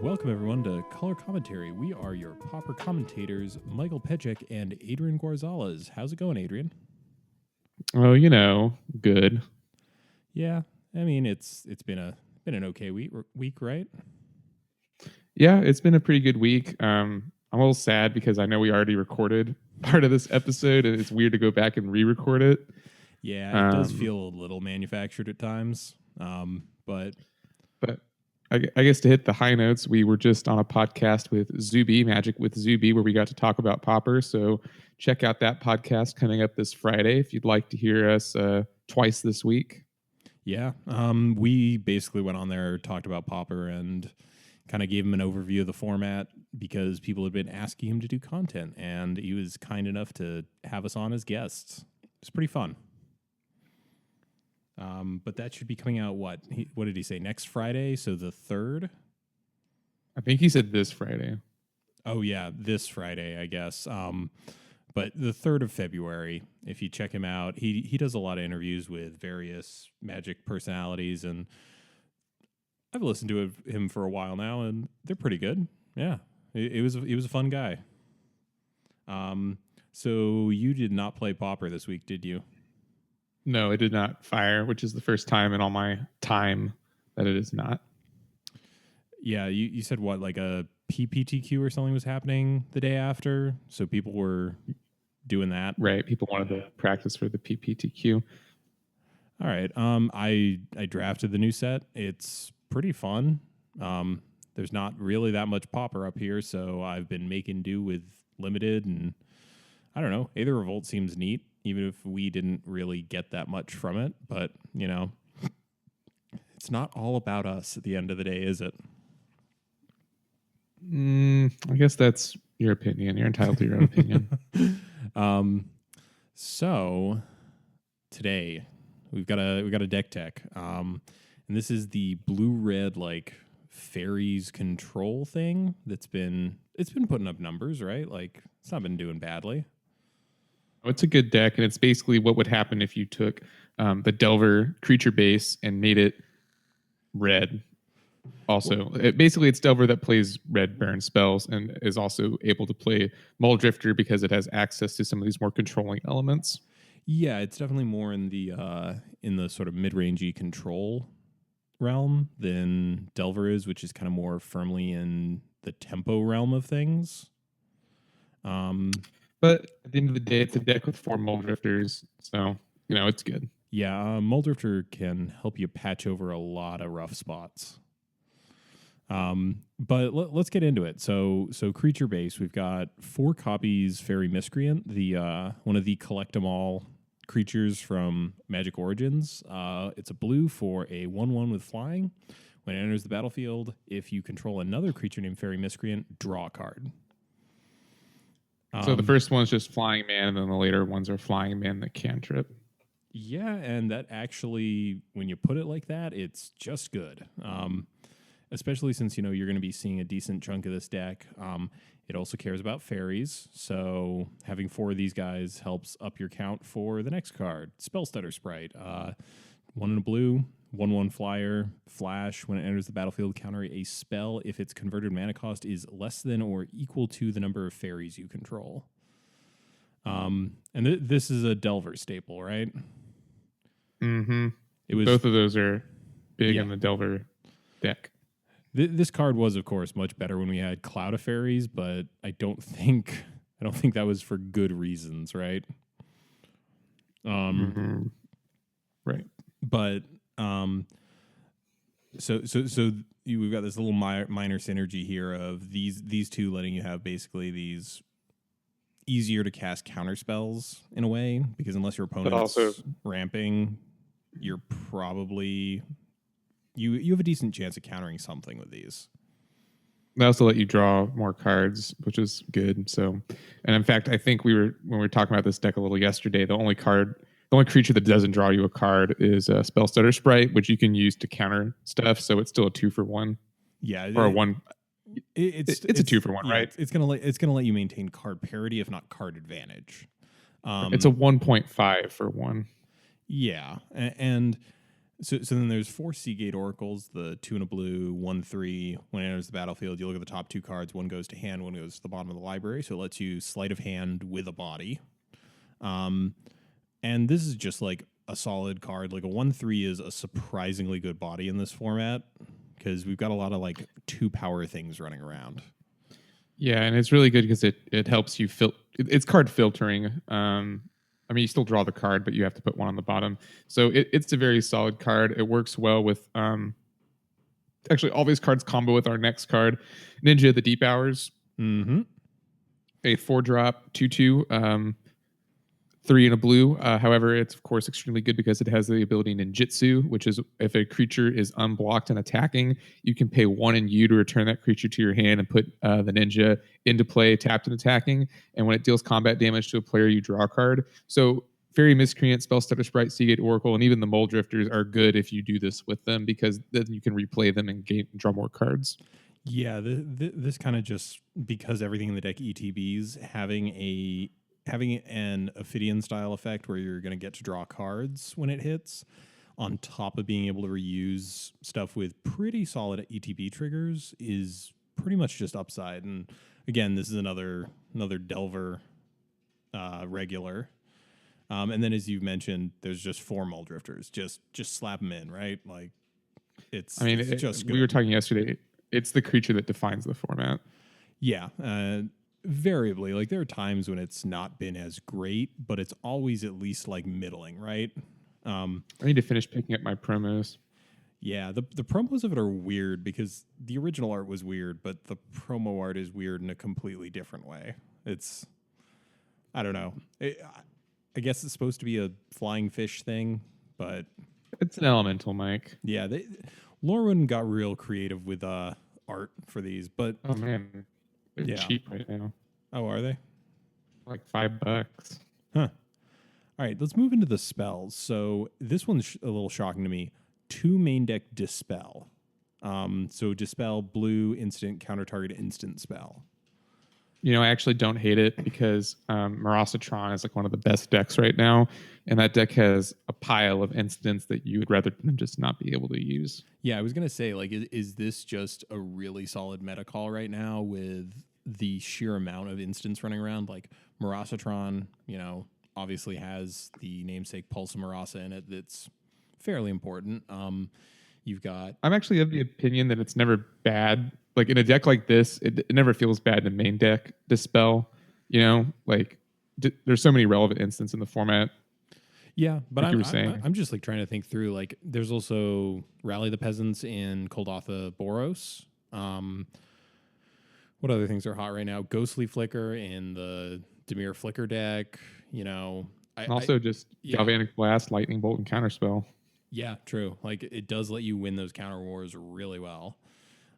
Welcome everyone to Color Commentary. We are your Pauper commentators, Michael Pechek and Adrian Gonzalez. How's it going, Adrian? Oh, good. Yeah, I mean it's been an okay week, right? Yeah, it's been a pretty good week. I'm a little sad because I know we already recorded part of this episode, and it's weird to go back and re-record it. Yeah, it does feel a little manufactured at times, but I guess to hit the high notes, we were just on a podcast with Zuby, Magic with Zuby, where we got to talk about Pauper. So check out that podcast coming up this Friday if you'd like to hear us twice this week. Yeah, we basically went on there, talked about Pauper, and kind of gave him an overview of the format because people had been asking him to do content, and he was kind enough to have us on as guests. It's pretty fun. But that should be coming out, what did he say, next Friday? So the 3rd? I think he said this Friday. Oh, yeah, this Friday, I guess. But the 3rd of February, if you check him out, he does a lot of interviews with various Magic personalities, and I've listened to him for a while now, and they're pretty good. Yeah, it was a fun guy. So you did not play Pauper this week, did you? No, it did not fire, which is the first time in all my time that it is not. Yeah, you said what, like a PPTQ or something was happening the day after, so people were doing that. Right, people wanted to practice for the PPTQ. All right, I drafted the new set. It's pretty fun. There's not really that much Pauper up here, so I've been making do with limited, and I don't know. Aether Revolt seems neat, even if we didn't really get that much from it. But, it's not all about us at the end of the day, is it? I guess that's your opinion. You're entitled to your own opinion. So today we've got a deck tech. And this is the blue-red, like, fairies control thing it's been putting up numbers, right? Like, it's not been doing badly. It's a good deck, and it's basically what would happen if you took the Delver creature base and made it red. Also, it's Delver that plays red burn spells and is also able to play Muldrifter because it has access to some of these more controlling elements. Yeah, it's definitely more in the sort of mid-rangey control realm than Delver is, which is kind of more firmly in the tempo realm of things. But at the end of the day, it's a deck with 4 Muldrifters, so it's good. Yeah, Muldrifter can help you patch over a lot of rough spots. But let's get into it. So creature base, we've got 4 copies Fairy Miscreant, the one of the collect 'em all creatures from Magic Origins. It's a blue for a 1/1 with flying. When it enters the battlefield, if you control another creature named Fairy Miscreant, draw a card. So the first one's just Flying Man, and then the later ones are Flying Man that cantrip. Yeah, and that actually, when you put it like that, it's just good. Especially since, you're going to be seeing a decent chunk of this deck. It also cares about fairies, so having 4 of these guys helps up your count for the next card. Spellstutter Sprite. 1 in a blue, 1/1 flyer, flash. When it enters the battlefield, counter a spell if its converted mana cost is less than or equal to the number of fairies you control. And this is a Delver staple, right? Mm-hmm. Both of those are big in the Delver deck. This card was, of course, much better when we had Cloud of Fairies, but I don't think that was for good reasons, right? Right. But so we've got this little minor synergy here of these two letting you have basically these easier to cast counter spells in a way, because unless your opponent's ramping, you're probably you have a decent chance of countering something with these. They also let you draw more cards, which is good. So, and in fact, I think when we were talking about this deck a little yesterday, the only creature that doesn't draw you a card is a Spellstutter Sprite, which you can use to counter stuff. So it's still a 2-for-1. Yeah, or a 1. It's a 2-for-1, yeah, right? It's gonna let you maintain card parity, if not card advantage. It's a 1.5 for 1. Yeah, and So then there's 4 Seagate Oracles, the 2 and a blue, 1/3. When it enters the battlefield, you look at the top 2 cards. One goes to hand, one goes to the bottom of the library. So it lets you sleight of hand with a body. And this is just like a solid card. Like a 1/3 is a surprisingly good body in this format because we've got a lot of like 2 power things running around. Yeah, and it's really good because it helps you it's card filtering. I mean, you still draw the card, but you have to put one on the bottom. So it's a very solid card. It works well with actually all these cards combo with our next card, Ninja the Deep Hours. Mm-hmm. A 4-drop 2/2. 3 and a blue. However, it's of course extremely good because it has the ability ninjutsu, which is if a creature is unblocked and attacking, you can pay 1 and you to return that creature to your hand and put the ninja into play, tapped and attacking. And when it deals combat damage to a player, you draw a card. So Fairy Miscreant, Spellstutter Sprite, Seagate Oracle, and even the Mole Drifters are good if you do this with them because then you can replay them and draw more cards. Yeah, this kind of just because everything in the deck ETBs having an Ophidian style effect where you're going to get to draw cards when it hits, on top of being able to reuse stuff with pretty solid ETB triggers, is pretty much just upside. And again, this is another Delver regular. And then as you mentioned, there's just 4 Mole Drifters. Just slap them in, right? Like it's just good. We were talking yesterday. It's the creature that defines the format. Yeah. Variably, like there are times when it's not been as great, but it's always at least like middling, right? I need to finish picking up my promos. Yeah, the promos of it are weird because the original art was weird, but the promo art is weird in a completely different way. It's, I don't know. I guess it's supposed to be a flying fish thing, but it's an elemental, Mike. Yeah, Lorwyn got real creative with art for these, but oh man. They're cheap right now. Oh, are they? Like $5. Huh. All right, let's move into the spells. So this one's a little shocking to me. 2 main deck Dispel. So Dispel, blue, instant, counter target, instant spell. You know, I actually don't hate it because Marasatron is like one of the best decks right now. And that deck has a pile of instants that you would rather than just not be able to use. Yeah, I was going to say, like, is this just a really solid meta call right now with the sheer amount of instants running around? Like, Marasatron, you know, obviously has the namesake Pulse of Marasa in it that's fairly important. You've got... I'm actually of the opinion that it's never bad. Like, in a deck like this, it never feels bad in main deck Dispel. You know, like, there's so many relevant instants in the format. Yeah, but like I'm just like trying to think through. Like, there's also Rally the Peasants in Koldatha Boros. What other things are hot right now? Ghostly Flicker in the Dimir Flicker deck. You know, Galvanic Blast, Lightning Bolt, and Counterspell. Yeah, true. Like, it does let you win those counter wars really well.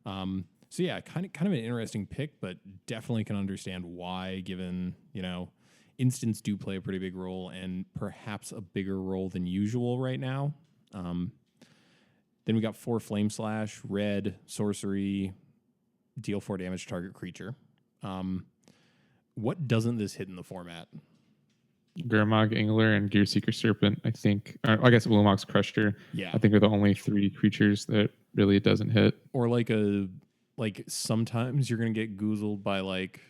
So yeah, kind of an interesting pick, but definitely can understand why, given, you know, instants do play a pretty big role and perhaps a bigger role than usual right now. Then we got 4 Flame Slash, red, sorcery, deal 4 damage to target creature. What doesn't this hit in the format? Gurmag Angler and Gearseeker Serpent, I think. I guess Ulamog's Crusher. Yeah. I think are the only 3 creatures that really it doesn't hit. Or like sometimes you're going to get goozled by like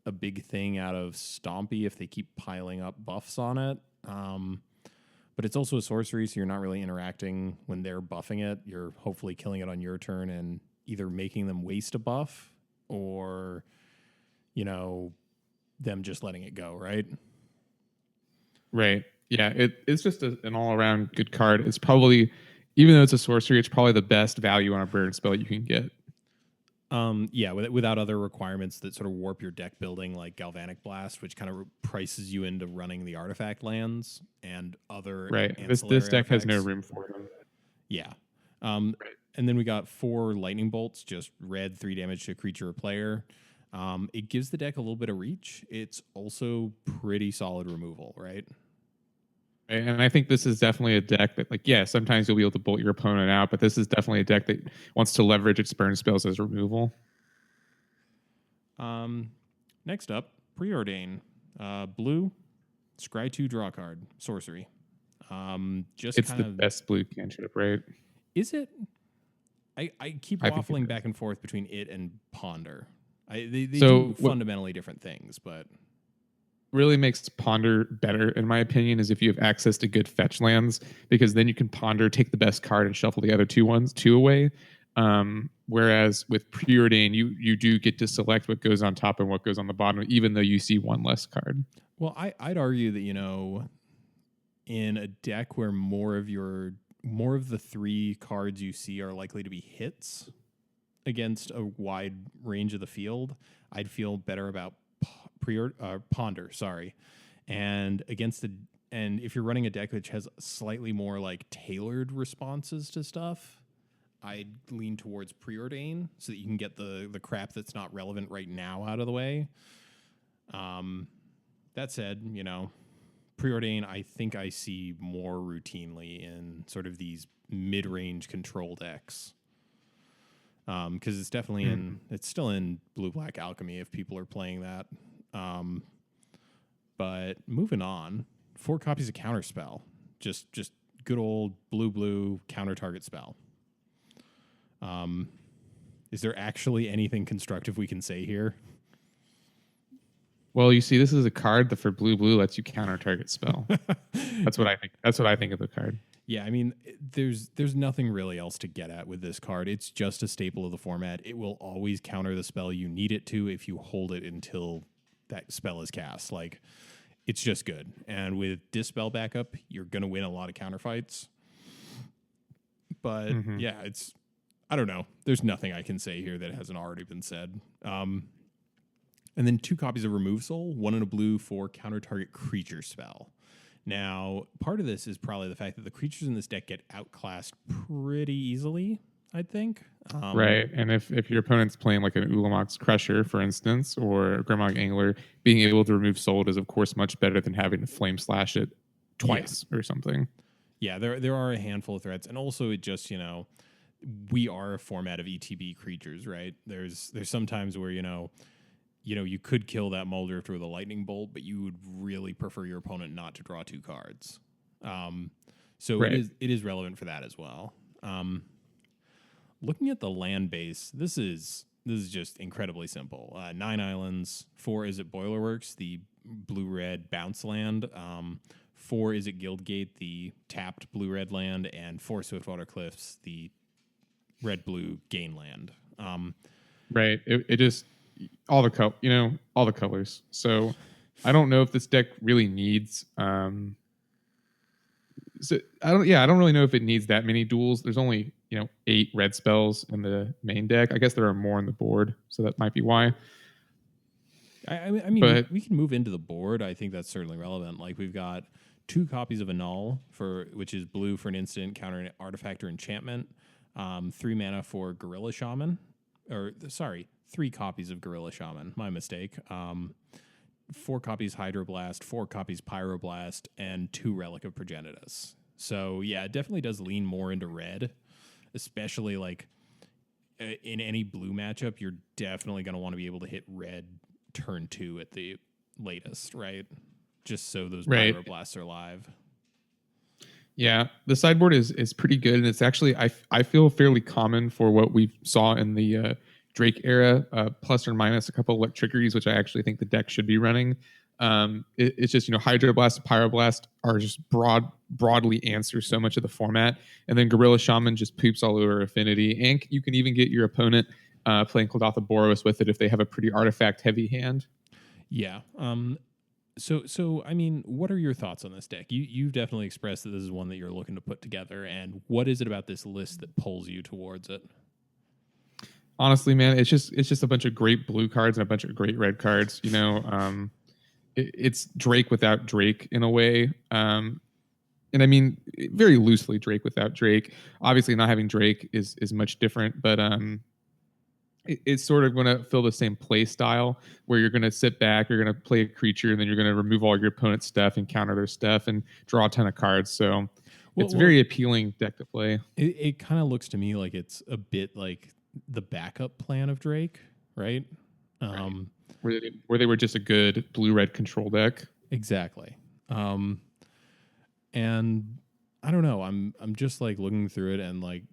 a big thing out of Stompy if they keep piling up buffs on it. But it's also a sorcery, so you're not really interacting when they're buffing it. You're hopefully killing it on your turn and either making them waste a buff or, you know, them just letting it go, right? Right. Yeah, it's just an all-around good card. It's probably, even though it's a sorcery, it's probably the best value on a burn spell you can get. Yeah, without other requirements that sort of warp your deck building, like Galvanic Blast, which kind of prices you into running the artifact lands and other right. This deck has no room for them. Yeah. Right. And then we got 4 Lightning Bolts, just red, 3 damage to a creature or player. It gives the deck a little bit of reach. It's also pretty solid removal, right? And I think this is definitely a deck that, like, yeah, sometimes you'll be able to bolt your opponent out, but this is definitely a deck that wants to leverage its burn spells as removal. Next up, Preordain. Blue, scry 2, draw card, sorcery. Just It's kind the of best blue cantrip, right? is it? I keep I think it waffling is. back and forth between it and Ponder. They do So what fundamentally different things, but really makes Ponder better, in my opinion, is if you have access to good fetch lands, because then you can Ponder, take the best card, and shuffle the other two away. Whereas with Preordain, you do get to select what goes on top and what goes on the bottom, even though you see one less card. well, I'd argue that in a deck where more of the three cards you see are likely to be hits against a wide range of the field, I'd feel better about Ponder, sorry. And if you're running a deck which has slightly more like tailored responses to stuff, I'd lean towards Preordain so that you can get the crap that's not relevant right now out of the way. That said, Preordain I think I see more routinely in sort of these mid-range control decks. Because it's definitely it's still in Blue Black Alchemy if people are playing that. But moving on, 4 copies of Counterspell, just good old blue counter target spell. Is there actually anything constructive we can say here? Well, you see, this is a card that for blue lets you counter target spell. That's what I think. That's what I think of the card. Yeah, I mean, there's nothing really else to get at with this card. It's just a staple of the format. It will always counter the spell you need it to if you hold it until that spell is cast. Like, it's just good. And with Dispel backup, you're going to win a lot of counter fights. But yeah, I don't know. There's nothing I can say here that hasn't already been said. And then 2 copies of Remove Soul, 1 in a blue for counter target creature spell. Now, part of this is probably the fact that the creatures in this deck get outclassed pretty easily, I think. Right. And if your opponent's playing like an Ulamog's Crusher, for instance, or a Grimog Angler, being able to remove Soul is, of course, much better than having to Flame Slash it twice or something. Yeah, there are a handful of threats. And also it just, we are a format of ETB creatures, right? There's some times where, you could kill that Muldrifter with a lightning bolt, but you would really prefer your opponent not to draw 2 cards. So it is relevant for that as well. Looking at the land base, this is just incredibly simple. 9 islands, 4 is it Boilerworks, the blue-red bounce land. 4 is it Guildgate, the tapped blue-red land, and 4 Swiftwater Cliffs, the red-blue gain land. Right. It just all the colors. So I don't know if this deck really needs. So I don't really know if it needs that many duels. There's only 8 red spells in the main deck. I guess there are more on the board, so that might be why. I mean, we can move into the board. I think that's certainly relevant. Like we've got 2 copies of Annul which is blue for an instant, counter an artifact or enchantment. 3 mana for Gorilla Shaman, 3 copies of Gorilla Shaman. My mistake. 4 copies Hydroblast, 4 copies Pyroblast, and 2 Relic of Progenitus. So yeah, it definitely does lean more into red, especially like in any blue matchup. You're definitely going to want to be able to hit red turn 2 at the latest, right? Just so those Pyroblasts are live. Yeah, the sideboard is pretty good, and it's actually I feel fairly common for what we saw in the Drake era, plus or minus a couple of trickeries, which I actually think the deck should be running. It's just Hydroblast and Pyroblast are just broadly answer so much of the format, and then Gorilla Shaman just poops all over Affinity, and you can even get your opponent playing Clodatha Boros with it if they have a pretty artifact heavy hand. Yeah. So I mean, what are your thoughts on this deck? You've definitely expressed that this is one that you're looking to put together, and what is it about this list that pulls you towards it? Honestly, man, it's just a bunch of great blue cards and a bunch of great red cards. It's Drake without Drake in a way, and I mean very loosely Drake without Drake. Obviously, not having Drake is much different, but it's sort of going to fill the same play style where you're going to sit back, you're going to play a creature, and then you're going to remove all your opponent's stuff and counter their stuff and draw a ton of cards. So it's a very appealing deck to play. It kind of looks to me like it's a bit like the backup plan of Drake, right? Where they were just a good blue-red control deck. Exactly. And I don't know. I'm just like looking through it and like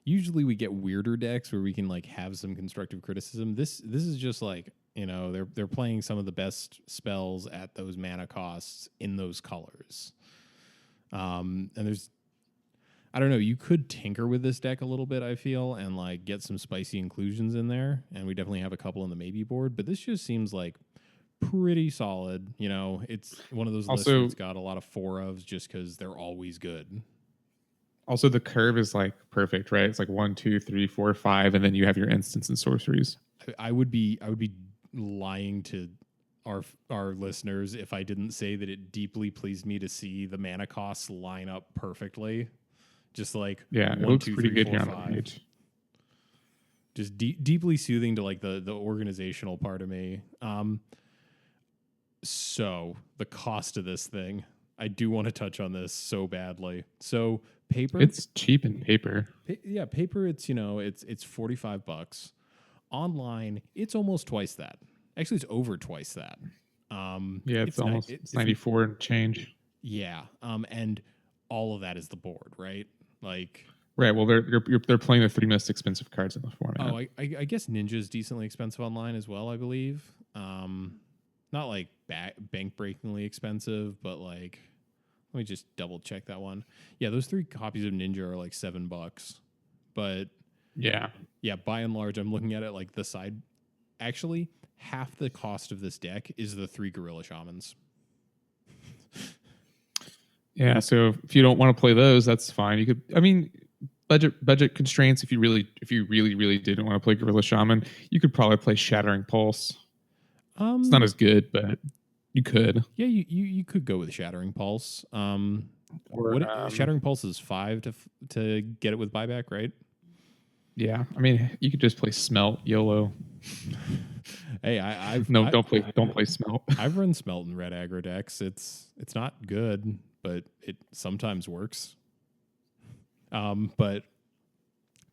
usually we get weirder decks where we can like have some constructive criticism. This is just like, they're playing some of the best spells at those mana costs in those colors. And there's I don't know, you could tinker with this deck a little bit, I feel, and like get some spicy inclusions in there. And we definitely have a couple on the maybe board, but this just seems like pretty solid. It's one of those lists where Also, it's got a lot of four ofs just because they're always good. also the curve is like perfect, right? It's like 1, 2, 3, 4, 5, and then you have your instants and sorceries. I would be lying to our listeners if I didn't say that it deeply pleased me to see the mana costs line up perfectly. Just like Yeah, it 1, looks 2, pretty 3, good 4, here on the 5. page. Just deeply soothing to like the organizational part of me. So the cost of this thing, I do want to touch on this so badly. So paper, It's cheap in paper. yeah, paper. It's $45. Online, it's almost twice that. Actually, it's over twice that. Yeah, it's almost it's 94 and change. Yeah. And all of that is the board, right? Like, Right. Well, they're playing the 3 most expensive cards in the format. oh, I guess Ninja is decently expensive online as well, I believe. Not like bank breakingly expensive, but like, let me just double check that one. Yeah, those 3 copies of Ninja are like $7. But Yeah. yeah, by and large, I'm looking at it like the side. Actually, half the cost of this deck is the 3 Gorilla Shamans. Yeah. So if you don't want to play those, that's fine. You could. I mean, budget constraints. If you really didn't want to play Gorilla Shaman, you could probably play Shattering Pulse. It's not as good, but you could. Yeah, you could go with Shattering Pulse. Shattering Pulse is 5 to get it with buyback, right? Yeah, I mean, you could just play Smelt YOLO. Hey, don't play Smelt. I've run Smelt in red aggro decks. It's not good, but it sometimes works. But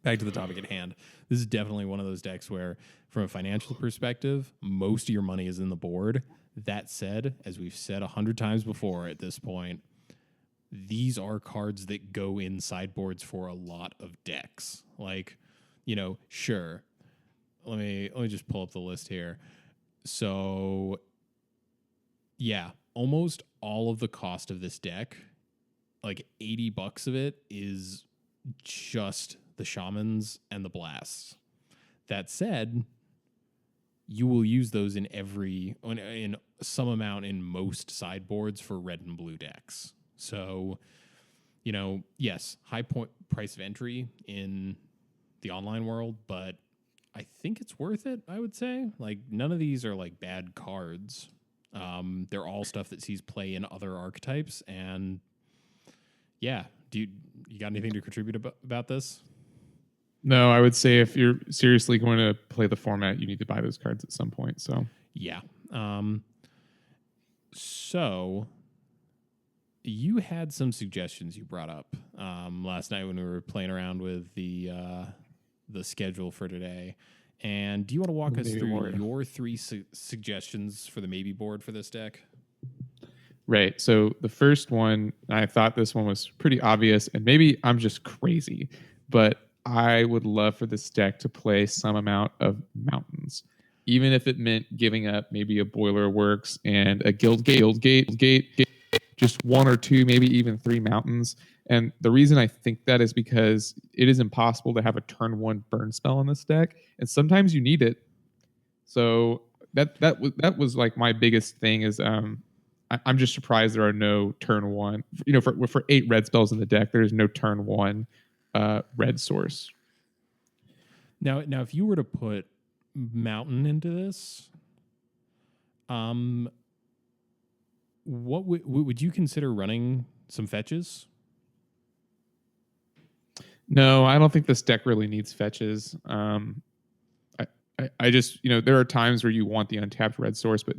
back to the topic at hand. This is definitely one of those decks where, from a financial perspective, most of your money is in the board. That said, as we've said 100 times before at this point, these are cards that go in sideboards for a lot of decks. Like, sure. Let me just pull up the list here. So, yeah, almost all of the cost of this deck, like $80 of it, is just the shamans and the blasts. That said, you will use those in some amount in most sideboards for red and blue decks. So, yes, high price of entry in the online world, but I think it's worth it, I would say. Like, none of these are like bad cards. They're all stuff that sees play in other archetypes. And yeah, you got anything to contribute about this? No, I would say if you're seriously going to play the format, you need to buy those cards at some point. So yeah. So you had some suggestions you brought up last night when we were playing around with the schedule for today. And do you want to walk us through your 3 suggestions for the maybe board for this deck? Right. So the first one, I thought this one was pretty obvious, and maybe I'm just crazy, but I would love for this deck to play some amount of mountains, even if it meant giving up maybe a Boiler Works and a Guild Gate, just 1 or 2, maybe even 3 mountains. And the reason I think that is because it is impossible to have a turn 1 burn spell in this deck, and sometimes you need it. So that was like my biggest thing is I'm just surprised there are no turn 1. For 8 red spells in the deck, there's no turn 1 red source. Now, if you were to put mountain into this, what would you consider running some fetches? No, I don't think this deck really needs fetches. I just, there are times where you want the untapped red source, but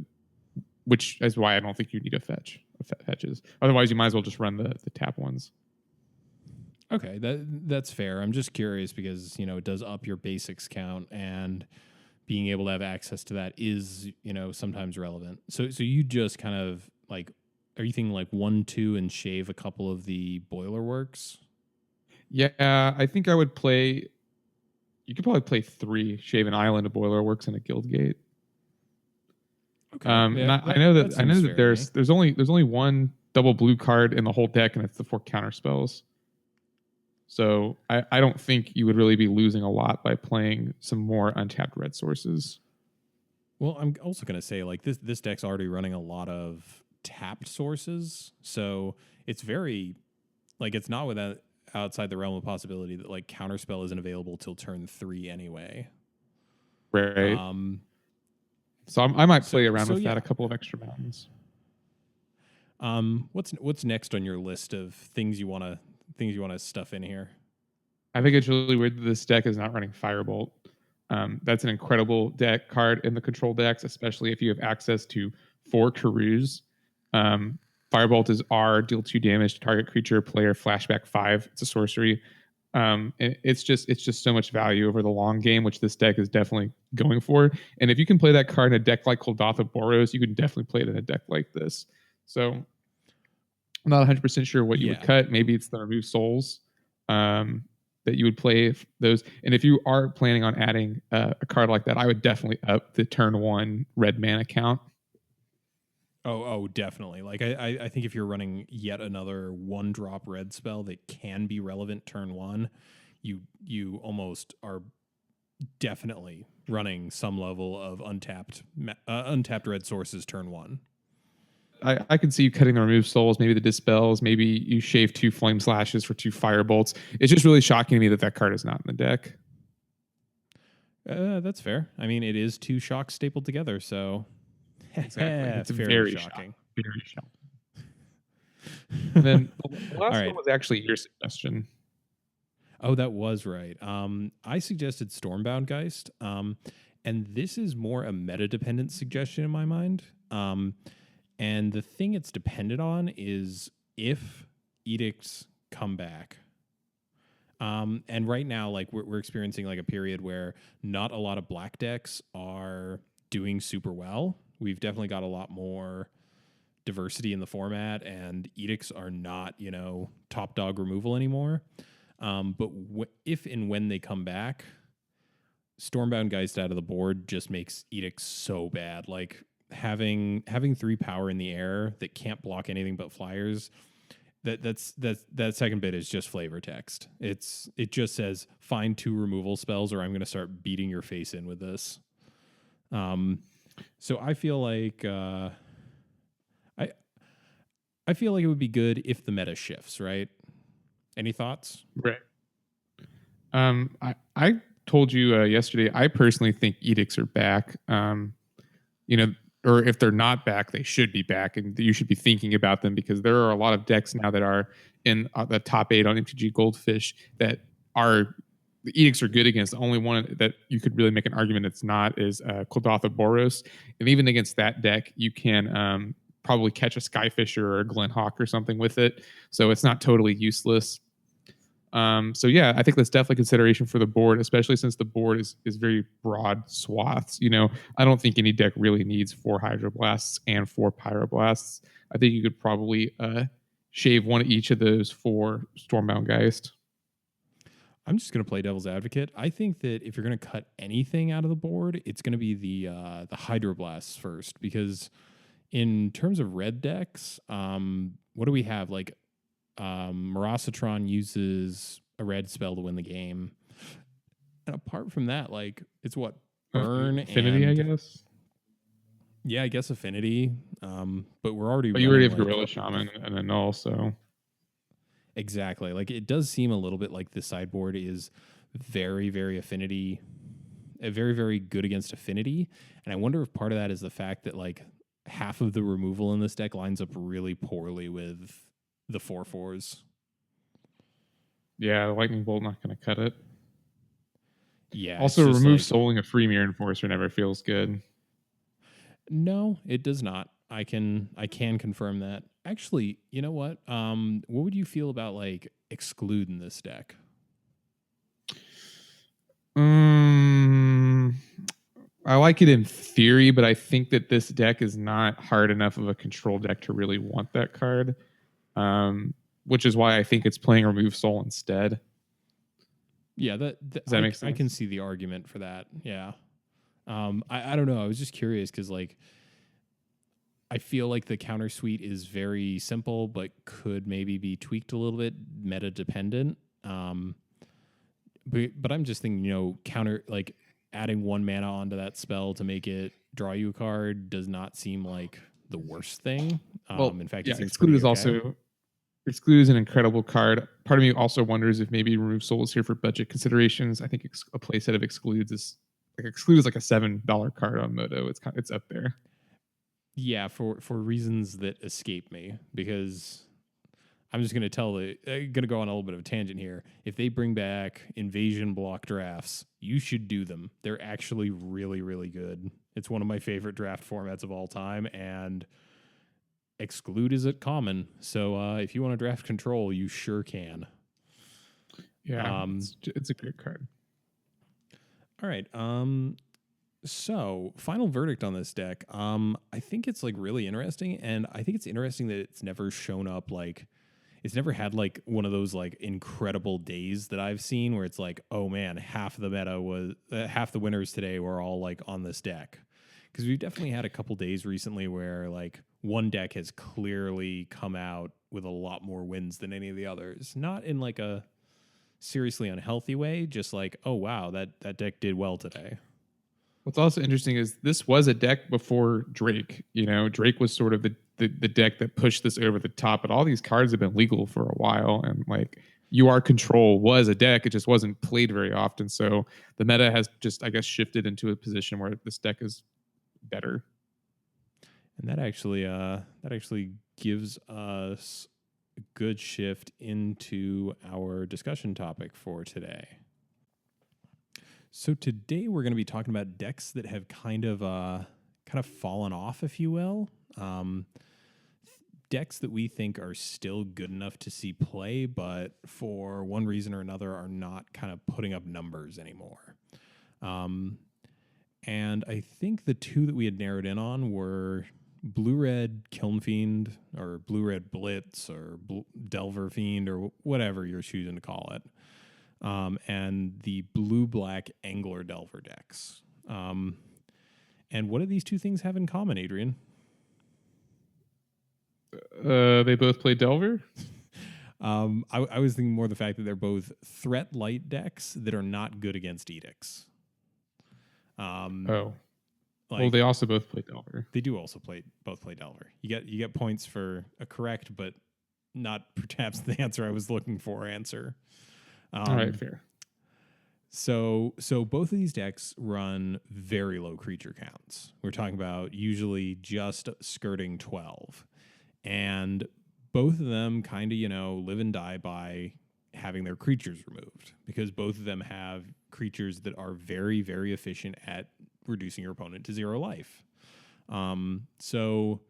which is why I don't think you need a fetches. Otherwise, you might as well just run the tap ones. Okay, that's fair. I'm just curious because, it does up your basics count, and being able to have access to that is, sometimes relevant. So you just kind of like Are you thinking like 1-2 and shave a couple of the boiler works? Yeah, I think I would play. You could probably play 3, shave an island, a boiler works, and a guild gate. Okay, And yeah, I that know that that seems fair to me. there's only one double blue card in the whole deck, and it's the 4 counter spells. So I don't think you would really be losing a lot by playing some more untapped red sources. Well, I'm also going to say like this deck's already running a lot of tapped sources, so it's very like it's not without outside the realm of possibility that like counterspell isn't available till turn 3 anyway. Right. Um, So I might play so around so with that yeah. a couple of extra mountains. What's next on your list of things you want to stuff in here? I think it's really weird that this deck is not running Firebolt. That's an incredible deck card in the control decks, especially if you have access to 4 Karus. Um, Firebolt is R, deal 2 damage to target creature, player, flashback 5. It's a sorcery. It's just so much value over the long game, which this deck is definitely going for. And if you can play that card in a deck like Koldatha Boros, you can definitely play it in a deck like this. So I'm not 100% sure what you would Yeah. cut. Maybe it's the remove souls. That you would play those. And if you are planning on adding a card like that, I would definitely up the turn 1 red mana count. Oh, definitely. Like I think if you're running yet another 1-drop red spell that can be relevant turn 1, you almost are definitely running some level of untapped red sources turn 1. I could see you cutting the remove souls, maybe the dispels, maybe you shave 2 flame slashes for 2 firebolts. It's just really shocking to me that card is not in the deck. That's fair. I mean, it is 2 shocks stapled together, so Exactly. It's fairly very shocking. Very shocking. And then the All last right. one was actually your suggestion. Oh, that was right. I suggested Stormbound Geist, and this is more a meta-dependent suggestion in my mind. And the thing it's dependent on is if edicts come back. And right now, like we're experiencing like a period where not a lot of black decks are doing super well. We've definitely got a lot more diversity in the format, and edicts are not, top dog removal anymore. But if and when they come back, Stormbound Geist out of the board just makes edicts so bad. Like having 3 power in the air that can't block anything but flyers. That second bit is just flavor text. It just says find 2 removal spells, or I'm going to start beating your face in with this. So I feel like I feel like it would be good if the meta shifts. Right? Any thoughts? Right. I told you yesterday. I personally think edicts are back. You know, or if they're not back, they should be back, and you should be thinking about them because there are a lot of decks now that are in the top 8 on MTG Goldfish that are the edicts are good against. The only one that you could really make an argument it's not is Koldatha Boros, and even against that deck, you can probably catch a Skyfisher or a Glenhawk or something with it, so it's not totally useless. So yeah, I think that's definitely consideration for the board, especially since the board is very broad swaths. I don't think any deck really needs 4 Hydroblasts and 4 Pyroblasts. I think you could probably shave one of each of those for Stormbound Geist. I'm just going to play devil's advocate. I think that if you're going to cut anything out of the board, it's going to be the Hydroblasts first, because in terms of red decks, what do we have? Like Marasatron uses a red spell to win the game. And apart from that, like it's what burn Affinity, and I guess. yeah, I guess affinity. But we're already But you already running have like Gorilla Shaman and a Null, so exactly like it does seem a little bit like the sideboard is very, very affinity, very, very good against affinity. And I wonder if part of that is the fact that like half of the removal in this deck lines up really poorly with the 4/4s. yeah, the Lightning Bolt not going to cut it. Yeah. Also, it's just remove like, Souling a free Mirror Enforcer never feels good. no, it does not. I can confirm that. Actually, you know what would you feel about like excluding this deck? Um, I like it in theory, but I think that this deck is not hard enough of a control deck to really want that card. Which is why I think it's playing Remove Soul instead. Yeah, Does that make I can sense? see the argument for that. Yeah. I don't know. I was just curious because like I feel like the counter suite is very simple, but could maybe be tweaked a little bit, meta dependent. But I'm just thinking, counter like adding 1 mana onto that spell to make it draw you a card does not seem like the worst thing. Well, In fact, yeah, it seems Exclude pretty is okay. also Exclude is an incredible card. Part of me also wonders if maybe Remove Soul is here for budget considerations. I think a playset of Excludes is Exclude is like a $7 card on Moto. It's up there. Yeah, for reasons that escape me, because I'm just going to going to go on a little bit of a tangent here. If they bring back invasion block drafts, you should do them. They're actually really, really good. It's one of my favorite draft formats of all time, and Exclude is at common. So if you want to draft control, you sure can. Yeah, it's a great card. All right. So final verdict on this deck. I think it's like really interesting, and I think it's interesting that it's never shown up like it's never had like one of those like incredible days that I've seen where it's like, oh man, half the meta was half the winners today were all like on this deck. Because we've definitely had a couple days recently where like one deck has clearly come out with a lot more wins than any of the others. Not in like a seriously unhealthy way, just like, oh wow, that deck did well today. What's also interesting is this was a deck before Drake. Drake was sort of the deck that pushed this over the top, but all these cards have been legal for a while. And like UR Control was a deck, it just wasn't played very often. So the meta has just, I guess, shifted into a position where this deck is better. And that actually gives us a good shift into our discussion topic for today. So today we're going to be talking about decks that have kind of fallen off, if you will. Decks that we think are still good enough to see play, but for one reason or another are not kind of putting up numbers anymore. And I think the two that we had narrowed in on were Blue-Red Kiln Fiend, or Blue-Red Blitz, or Delver Fiend, or whatever you're choosing to call it. And the Blue-Black Angler Delver decks. And what do these two things have in common, Adrian? They both play Delver? I was thinking more the fact that they're both threat light decks that are not good against edicts. Well, they also both play Delver. They do also both play Delver. You get points for a correct, but not perhaps the answer I was looking for answer. All right, fair. So both of these decks run very low creature counts. We're talking about usually just skirting 12. And both of them kind of, live and die by having their creatures removed, because both of them have creatures that are very, very efficient at reducing your opponent to 0 life. So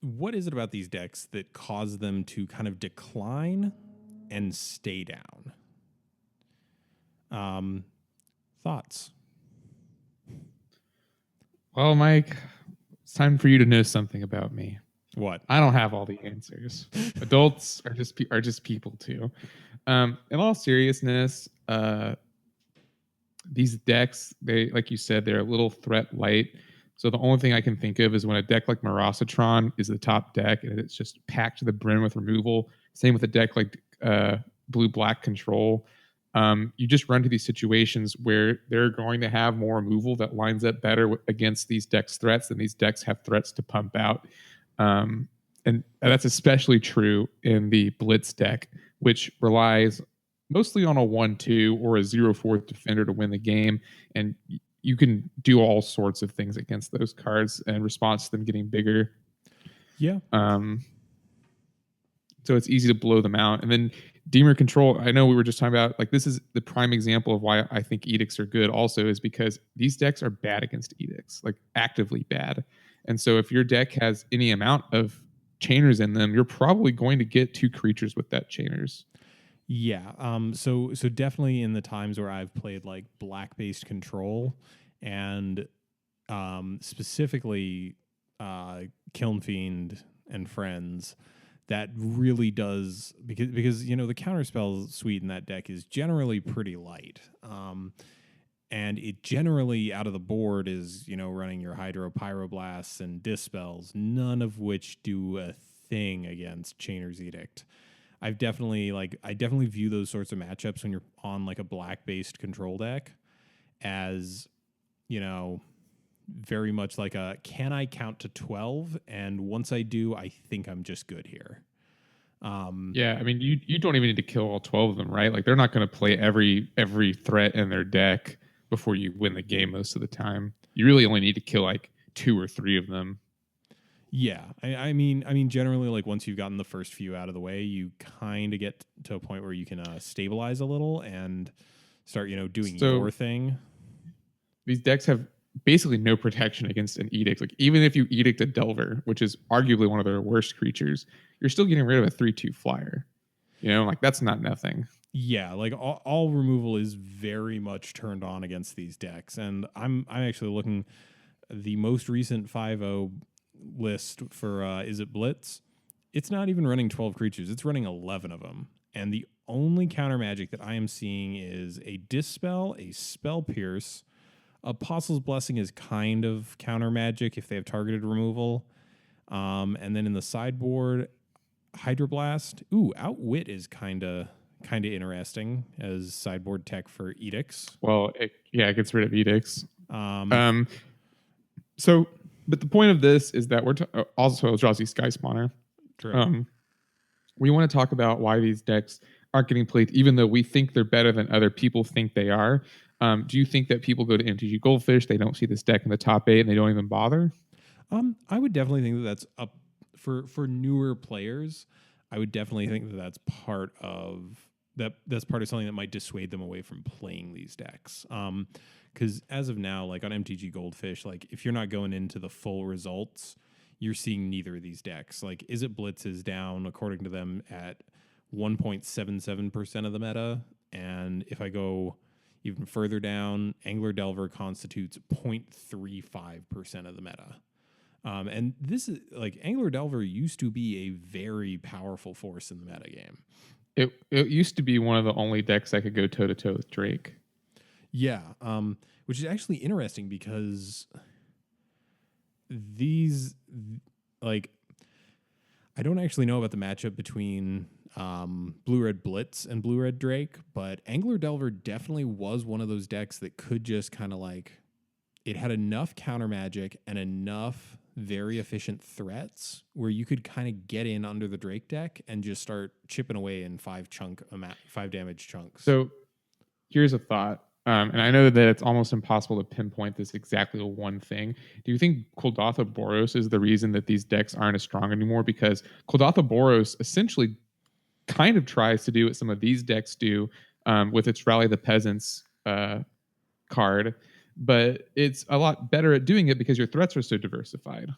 what is it about these decks that cause them to kind of decline and stay down? Thoughts? Well, Mike, it's time for you to know something about me. What? I don't have all the answers. Adults are just people too. In all seriousness, these decks, they, like you said, they're a little threat light. So the only thing I can think of is when a deck like Marasatron is the top deck and it's just packed to the brim with removal. Same with a deck like Blue-Black Control. You just run to these situations where they're going to have more removal that lines up better against these decks' threats, and these decks have threats to pump out. And that's especially true in the Blitz deck, which relies mostly on a 1/2 or a 0/4 defender to win the game. And you can do all sorts of things against those cards in response to them getting bigger. Yeah. So it's easy to blow them out. And then Deemer Control, I know we were just talking about, like, this is the prime example of why I think edicts are good also, is because these decks are bad against edicts, like actively bad. And so if your deck has any amount of chainers in them, you're probably going to get 2 creatures with that chainers. Yeah. So definitely in the times where I've played like black based control and specifically Kiln Fiend and Friends, that really does because you know the counterspell suite in that deck is generally pretty light. And it generally out of the board is, you know, running your Hydro Pyroblasts and Dispels, none of which do a thing against Chainer's Edict. I definitely view those sorts of matchups when you're on like a black based control deck as, you know, very much like a can I count to 12? And once I do, I think I'm just good here. Yeah, I mean, you don't even need to kill all 12 of them, right? Like they're not going to play every threat in their deck before you win the game most of the time. You really only need to kill like two or three of them. Yeah, I mean, generally, like once you've gotten the first few out of the way, you kind of get to a point where you can stabilize a little and start, you know, doing So your thing. these decks have basically no protection against an edict. Like even if you edict a Delver, which is arguably one of their worst creatures, you're still getting rid of a 3/2 flyer. You know, like that's not nothing. Yeah, like all removal is very much turned on against these decks, and I'm actually looking the most recent 5-0 list for is it Blitz? It's not even running 12 creatures; it's running 11 of them, and the only counter magic that I am seeing is a Dispel, a Spell Pierce. Apostle's Blessing is kind of counter magic if they have targeted removal. And then in the sideboard, Hydroblast. Ooh, Outwit is kind of interesting as sideboard tech for edicts. Well, it gets rid of edicts. Um, Um, so, but the point of this is that we're also Eldrazi Sky Spawner. true. Um, we want to talk about why these decks aren't getting played, even though we think they're better than other people think they are. Do you think that people go to MTG Goldfish, they don't see this deck in the top 8, and they don't even bother? I would definitely think that that's up for newer players. I would definitely think that that's part of that. That's part of something that might dissuade them away from playing these decks. Because as of now, like on MTG Goldfish, like if you're not going into the full results, you're seeing neither of these decks. Like, Is It Blitz is down according to them at 1.77% of the meta, and if I go even further down, Angler Delver constitutes 0.35% of the meta. And this is like Angler Delver used to be a very powerful force in the metagame. It used to be one of the only decks that could go toe to toe with Drake. Yeah, which is actually interesting because these, like, I don't actually know about the matchup between Blue Red Blitz and Blue Red Drake, but Angler Delver definitely was one of those decks that could just kind of like, it had enough counter magic and enough very efficient threats where you could kind of get in under the Drake deck and just start chipping away in 5 damage chunks. So here's a thought. And I know that it's almost impossible to pinpoint this exactly to one thing. Do you think Kuldotha Boros is the reason that these decks aren't as strong anymore? Because Kuldotha Boros essentially kind of tries to do what some of these decks do with its Rally the Peasants card, but it's a lot better at doing it because your threats are so diversified.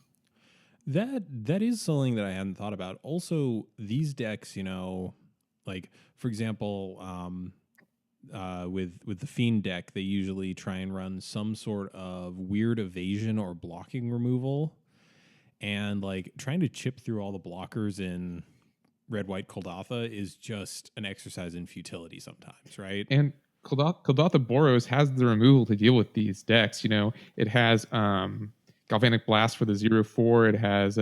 That is something that I hadn't thought about. Also, these decks, you know, like for example, with the Fiend deck, they usually try and run some sort of weird evasion or blocking removal, and like trying to chip through all the blockers in Red White Kuldotha is just an exercise in futility sometimes, right? And Kuldotha Boros has the removal to deal with these decks. You know, it has Galvanic Blast for the 0/4. It has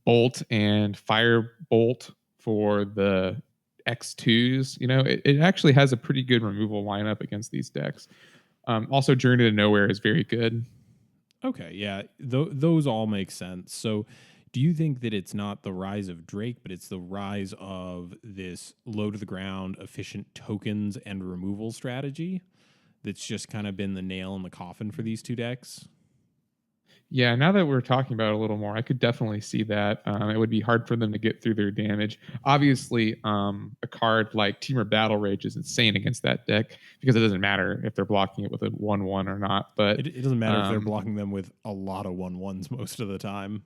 Bolt and Fire Bolt for the X2s. You know, it actually has a pretty good removal lineup against these decks. Also, Journey to Nowhere is very good. Okay, yeah, those all make sense. So, do you think that it's not the rise of Drake, but it's the rise of this low to the ground, efficient tokens and removal strategy that's just kind of been the nail in the coffin for these two decks? Yeah, now that we're talking about it a little more, I could definitely see that. It would be hard for them to get through their damage. Obviously, a card like Temur Battle Rage is insane against that deck because it doesn't matter if they're blocking it with a 1/1 or not. But It doesn't matter if they're blocking them with a lot of 1/1s most of the time.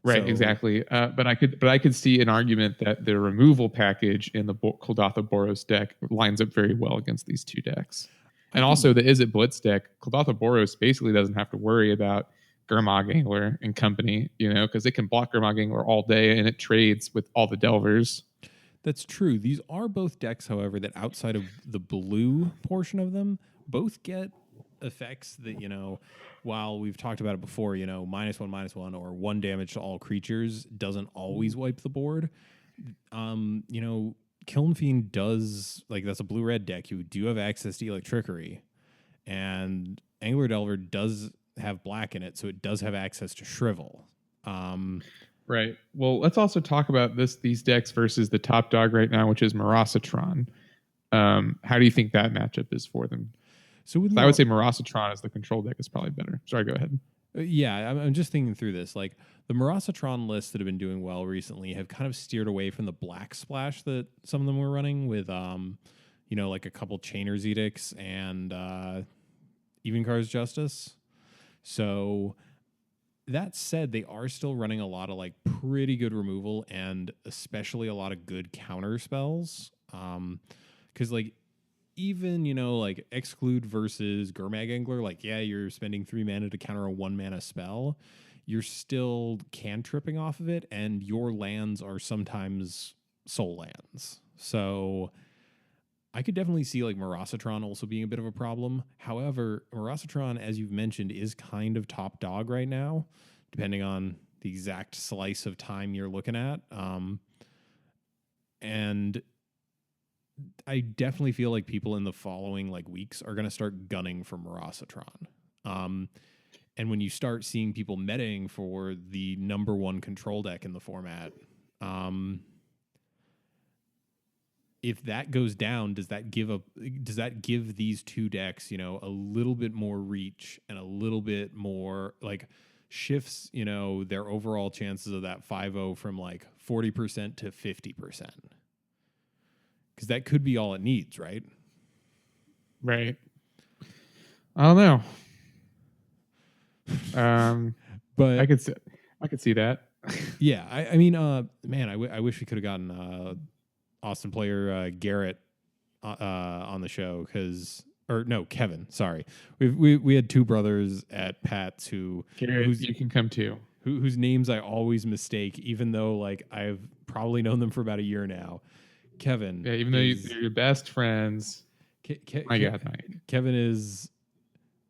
Right, So exactly. But I could see an argument that the removal package in the Kuldotha Boros deck lines up very well against these two decks, I and also can, the Is It Blitz deck. Kuldotha Boros basically doesn't have to worry about Gurmag Angler and company, because it can block Gurmag Angler all day, and it trades with all the Delvers. that's true. These are both decks, however, that outside of the blue portion of them, both get effects that, while we've talked about it before, -1/-1 or 1 damage to all creatures doesn't always wipe the board. Kiln Fiend does, like, that's a blue red deck. You do have access to Electrickery, and Angler Delver does have black in it, so it does have access to Shrivel. Right. Well, let's also talk about these decks versus the top dog right now, which is Marasatron. How do you think that matchup is for them? So with I would say Marasatron as the control deck is probably better. Sorry, go ahead. Yeah, I'm just thinking through this. Like the Marasatron lists that have been doing well recently have kind of steered away from the black splash that some of them were running with, like a couple Chainer's Edicts and Evencar's Justice. So that said, they are still running a lot of like pretty good removal and especially a lot of good counter spells. Because like even like exclude versus Gurmag Angler, like yeah, you're spending 3 mana to counter a 1 mana spell. You're still cantripping off of it, and your lands are sometimes soul lands. So I could definitely see like Marasatron also being a bit of a problem. However, Marasatron, as you've mentioned, is kind of top dog right now, depending on the exact slice of time you're looking at. And I definitely feel like people in the following like weeks are going to start gunning for Marasatron. And when you start seeing people metaing for the number one control deck in the format, if that goes down, does that give these two decks, a little bit more reach and a little bit more like shifts, their overall chances of that 5-0 from like 40% to 50%? Because that could be all it needs, right? Right. I don't know. But I could see that. yeah, I mean, man, I wish we could have gotten Austin player Garrett on the show or no, Kevin. Sorry, we had two brothers at Pat's Garrett, you can come too. Whose names I always mistake, even though like I've probably known them for about a year now. Kevin, yeah, even though you're your best friends. My God, Kevin is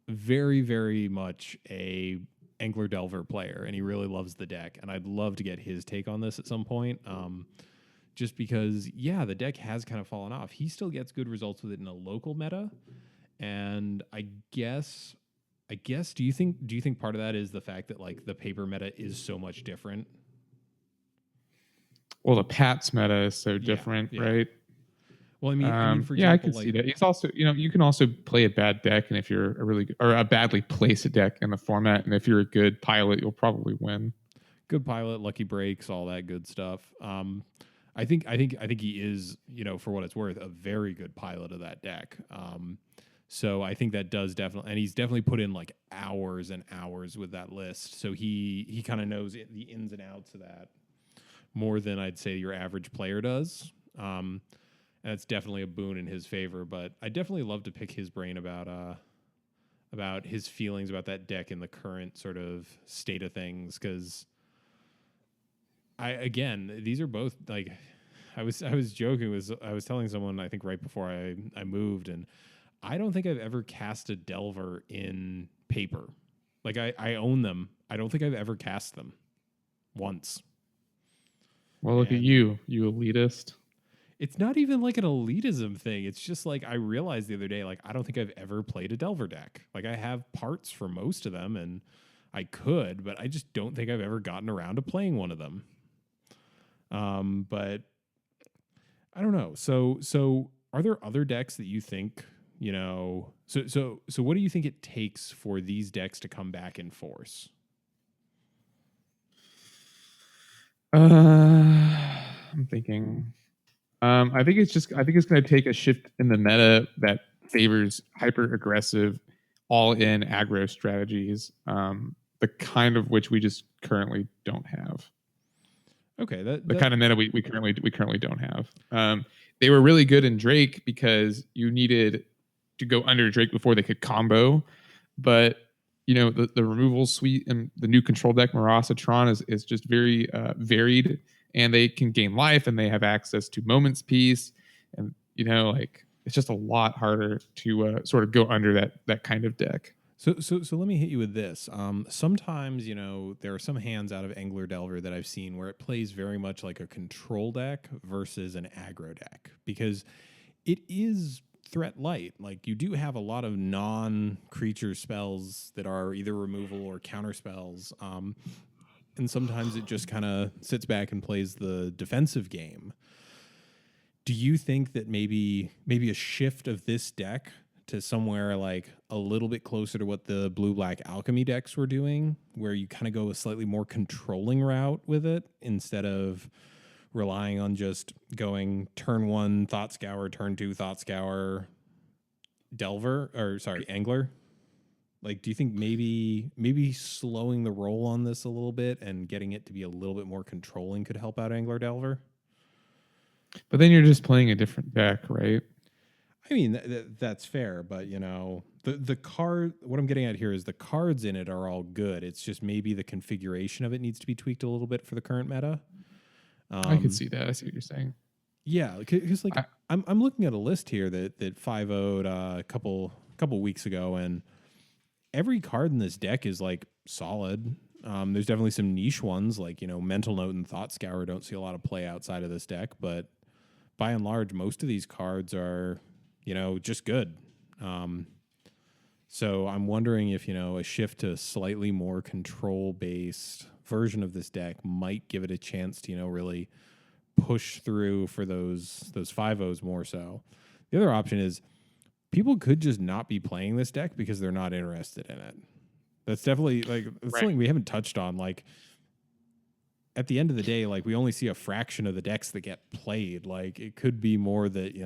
very, very much a Angler Delver player, and he really loves the deck. And I'd love to get his take on this at some point. Just because, yeah, the deck has kind of fallen off. He still gets good results with it in a local meta, and I guess, do you think part of that is the fact that like the paper meta is so much different? Well, the Pats meta is so different, yeah. right? Well, I mean, for example, yeah, I can see that. He's also, you can also play a bad deck, and if you're a really good, or a badly placed deck in the format, and if you're a good pilot, you'll probably win. Good pilot, lucky breaks, all that good stuff. I think he is, for what it's worth, a very good pilot of that deck. So I think that does definitely, and he's definitely put in like hours and hours with that list. So he kind of knows the ins and outs of that more than I'd say your average player does. And it's definitely a boon in his favor. But I definitely love to pick his brain about his feelings about that deck in the current sort of state of things, because these are both like, I was joking. I was telling someone I think right before I moved, and I don't think I've ever cast a Delver in paper. Like I own them. I don't think I've ever cast them once. Well, look at you elitist. It's not even like an elitism thing. It's just like I realized the other day, like I don't think I've ever played a Delver deck. Like I have parts for most of them, and I could, but I just don't think I've ever gotten around to playing one of them. But I don't know. So are there other decks that you think, so what do you think it takes for these decks to come back in force? I'm thinking. I think it's going to take a shift in the meta that favors hyper aggressive, all in aggro strategies. the kind of which we just currently don't have. Okay, The kind of meta we currently don't have. They were really good in Drake because you needed to go under Drake before they could combo, but the removal suite and the new control deck Marasa Tron is just very varied, and they can gain life and they have access to Moments Peace, and like it's just a lot harder to sort of go under that kind of deck. So let me hit you with this. Sometimes, there are some hands out of Angler Delver that I've seen where it plays very much like a control deck versus an aggro deck, because it is threat light. Like, you do have a lot of non-creature spells that are either removal or counter spells. And sometimes it just kind of sits back and plays the defensive game. Do you think that maybe a shift of this deck to somewhere like a little bit closer to what the blue-black alchemy decks were doing, where you kind of go a slightly more controlling route with it instead of relying on just going turn 1 Thought Scour, turn 2 Thought Scour, Angler? Like, do you think maybe slowing the roll on this a little bit and getting it to be a little bit more controlling could help out Angler Delver? But then you're just playing a different deck, right? I mean, that's fair, but the card. What I'm getting at here is the cards in it are all good. It's just maybe the configuration of it needs to be tweaked a little bit for the current meta. I could see that. I see what you're saying. Yeah, because I'm looking at a list here that 5-0'd a couple weeks ago, and every card in this deck is like solid. There's definitely some niche ones like Mental Note and Thought Scour don't see a lot of play outside of this deck, but by and large, most of these cards are just good. So I'm wondering if a shift to a slightly more control based version of this deck might give it a chance to really push through for those 5-0s more so. The other option is people could just not be playing this deck because they're not interested in it. That's definitely something we haven't touched on. Like, at the end of the day, like, we only see a fraction of the decks that get played. Like, it could be more that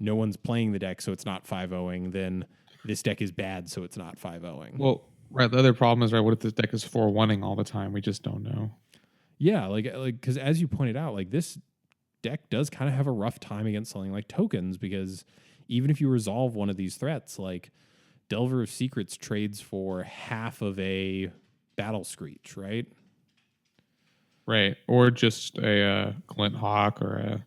no one's playing the deck, so it's not 5-0ing, then this deck is bad, so it's not 5-0ing. Well, right. The other problem is, right, what if this deck is 4-1ing all the time? We just don't know. Yeah, like because as you pointed out, like, this deck does kind of have a rough time against something like tokens, because even if you resolve one of these threats, like Delver of Secrets trades for half of a Battle Screech, right? Right. Or just a Glint Hawk or a...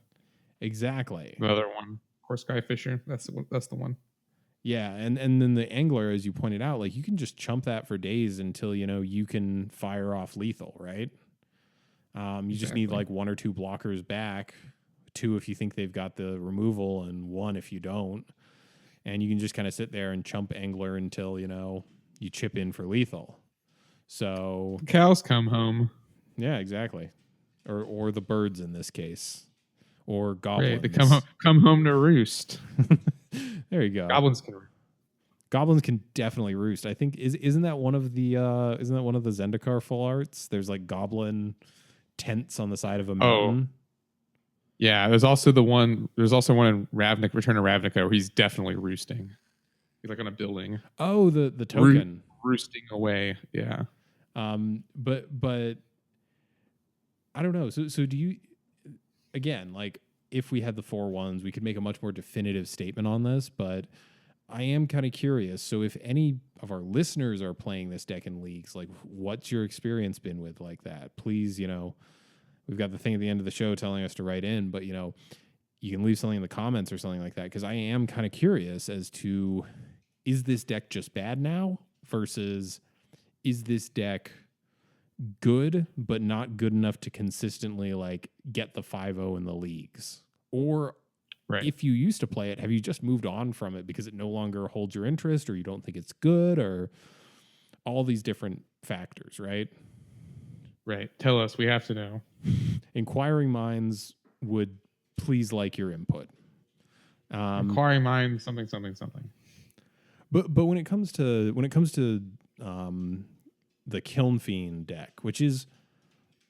Exactly. The other one. Or Skyfisher. That's the one. Yeah, and then the Angler, as you pointed out, like, you can just chump that for days until you can fire off lethal, right? You just need like 1 or 2 blockers back, 2 if you think they've got the removal, and 1 if you don't, and you can just kind of sit there and chump Angler until you chip in for lethal. So the cows come home. Yeah, exactly, or the birds in this case. Or goblins. Right, they come home to roost. There you go. Goblins can definitely roost. I think isn't that one of the Zendikar full arts? There's like goblin tents on the side of a mountain. Oh. Yeah, there's also one in Ravnica, Return of Ravnica, where he's definitely roosting. He's like on a building. Oh, the token. Roosting away. Yeah. But I don't know. So do you, again, like, if we had the 4-1s, we could make a much more definitive statement on this, but I am kind of curious. So if any of our listeners are playing this deck in leagues, like, what's your experience been with like that? Please, we've got the thing at the end of the show telling us to write in, but you can leave something in the comments or something like that, because I am kind of curious as to, is this deck just bad now versus is this deck good but not good enough to consistently like get the 5-0 in the leagues? Or right, if you used to play it, have you just moved on from it because it no longer holds your interest, or you don't think it's good, or all these different factors, right? Right. Tell us. We have to know. Inquiring minds would please like your input. Inquiring minds, something. But when it comes to the Kiln Fiend deck, which is,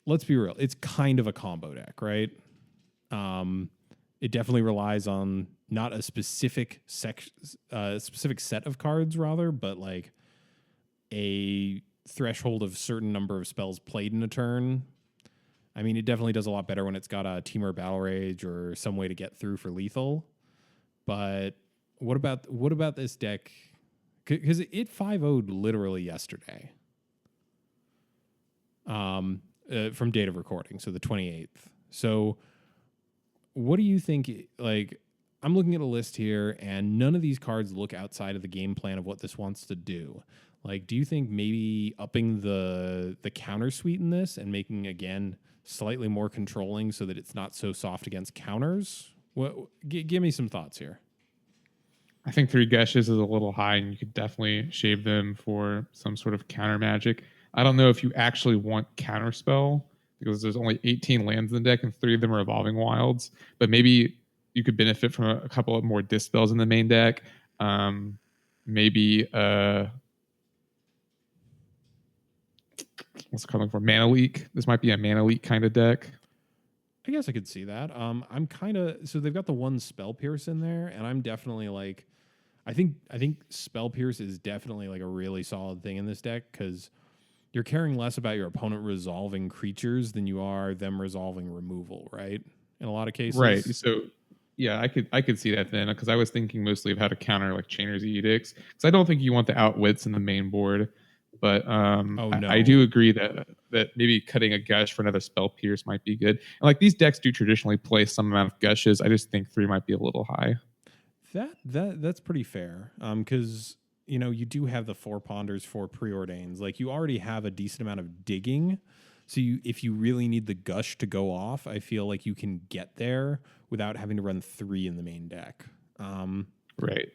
let's be real, it's kind of a combo deck, right? It definitely relies on not a specific set of cards, rather, but like a threshold of certain number of spells played in a turn. I mean, it definitely does a lot better when it's got a Temur Battle Rage or some way to get through for lethal. But what about this deck? Because it 5-0'd literally yesterday. From date of recording, so the 28th. So what do you think? Like, I'm looking at a list here, and none of these cards look outside of the game plan of what this wants to do. Like, do you think maybe upping the counter suite in this and making, again, slightly more controlling so that it's not so soft against counters? Give me some thoughts here. I think 3 Gushes is a little high, and you could definitely shave them for some sort of counter magic. I don't know if you actually want counterspell, because there's only 18 lands in the deck, and 3 of them are Evolving Wilds. But maybe you could benefit from a couple of more dispels in the main deck. Maybe what's it calling for? Mana Leak. This might be a Mana Leak kind of deck. I guess I could see that. I'm kind of, so they've got the 1 Spell Pierce in there, and I'm definitely like, I think Spell Pierce is definitely like a really solid thing in this deck, because you're caring less about your opponent resolving creatures than you are them resolving removal, right? In a lot of cases, right? So yeah, I could see that then, because I was thinking mostly of how to counter like Chainer's Edicts, because I don't think you want the outwits in the main board. But no. I do agree that maybe cutting a Gush for another Spell Pierce might be good. And like these decks do traditionally play some amount of Gushes. I just think 3 might be a little high. That's pretty fair. Because you do have the 4 Ponders, 4 Preordains. Like, you already have a decent amount of digging. So if you really need the Gush to go off, I feel like you can get there without having to run 3 in the main deck. Right.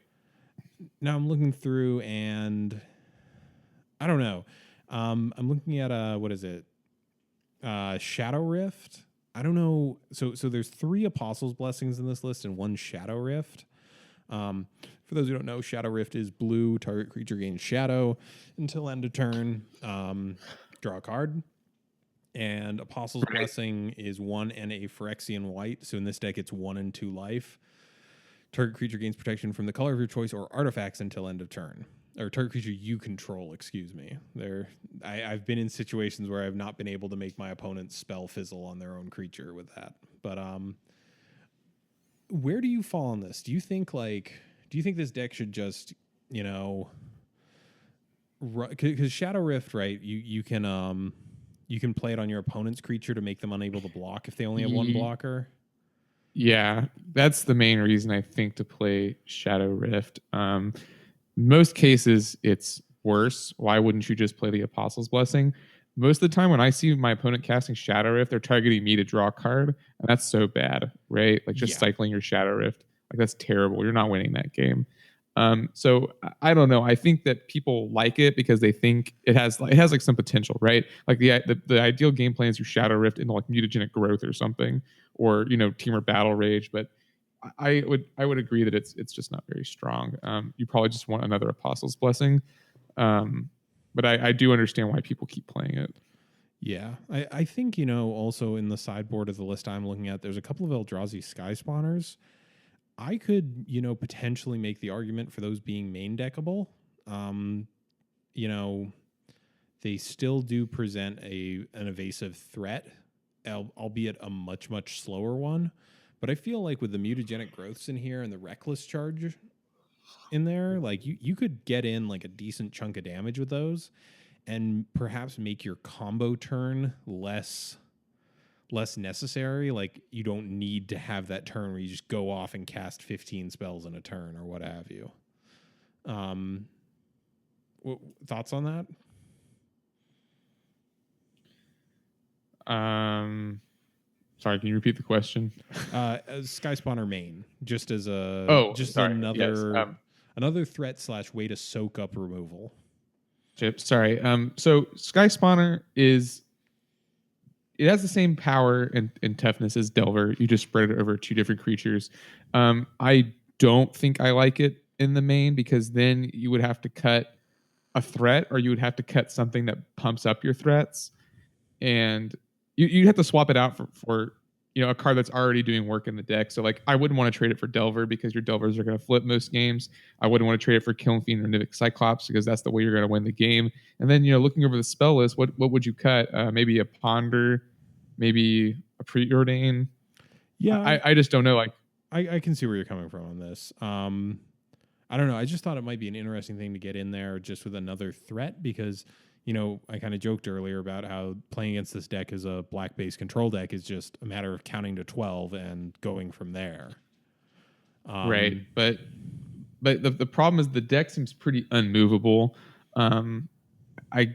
Now I'm looking through, and I don't know. I'm looking at what is it? Shadow Rift. I don't know. So there's 3 Apostles' Blessings in this list and 1 Shadow Rift. For those who don't know, Shadow Rift is blue. Target creature gains Shadow until end of turn. Draw a card. And Apostles' Blessing is 1 and a Phyrexian white. So in this deck, it's 1 and 2 life. Target creature gains protection from the color of your choice or artifacts until end of turn. Or target creature you control, excuse me. I've been in situations where I've not been able to make my opponent spell fizzle on their own creature with that. But where do you fall on this? Do you think this deck should just, because Shadow Rift, right? You can play it on your opponent's creature to make them unable to block if they only have 1 blocker. Yeah, that's the main reason I think to play Shadow Rift. Most cases, it's worse. Why wouldn't you just play the Apostles' Blessing? Most of the time when I see my opponent casting Shadow Rift, they're targeting me to draw a card, and that's so bad, right? Like just cycling your Shadow Rift. Like that's terrible. You're not winning that game. So I don't know. I think that people like it because they think it has like some potential, right? Like the ideal game plan is you Shadow Rift into like mutagenic growth or something, or Temur Battle Rage. But I would agree that it's just not very strong. You probably just want another Apostles' Blessing. But I do understand why people keep playing it. Yeah, I think also in the sideboard of the list I'm looking at, there's a couple of Eldrazi Sky Spawners. I could, potentially make the argument for those being main deckable. They still do present an evasive threat, albeit a much, much slower one. But I feel like with the mutagenic growths in here and the reckless charge in there, like you could get in like a decent chunk of damage with those and perhaps make your combo turn less necessary. Like you don't need to have that turn where you just go off and cast 15 spells in a turn or what have you. Thoughts on that? Sorry, can you repeat the question? Sky Spawner main, just as another threat / way to soak up removal. Sorry. So Sky Spawner it has the same power and toughness as Delver. You just spread it over 2 different creatures. I don't think I like it in the main because then you would have to cut a threat or you would have to cut something that pumps up your threats. And you'd have to swap it out for a card that's already doing work in the deck. So like I wouldn't want to trade it for Delver because your Delvers are going to flip most games. I wouldn't want to trade it for Kiln Fiend or Nivik Cyclops because that's the way you're going to win the game. And then looking over the spell list, what would you cut? Maybe a Ponder, maybe a Preordain. Yeah, I just don't know. Like I can see where you're coming from on this. I don't know. I just thought it might be an interesting thing to get in there just with another threat because, I kind of joked earlier about how playing against this deck as a black-based control deck is just a matter of counting to 12 and going from there. Right. But the problem is the deck seems pretty unmovable. I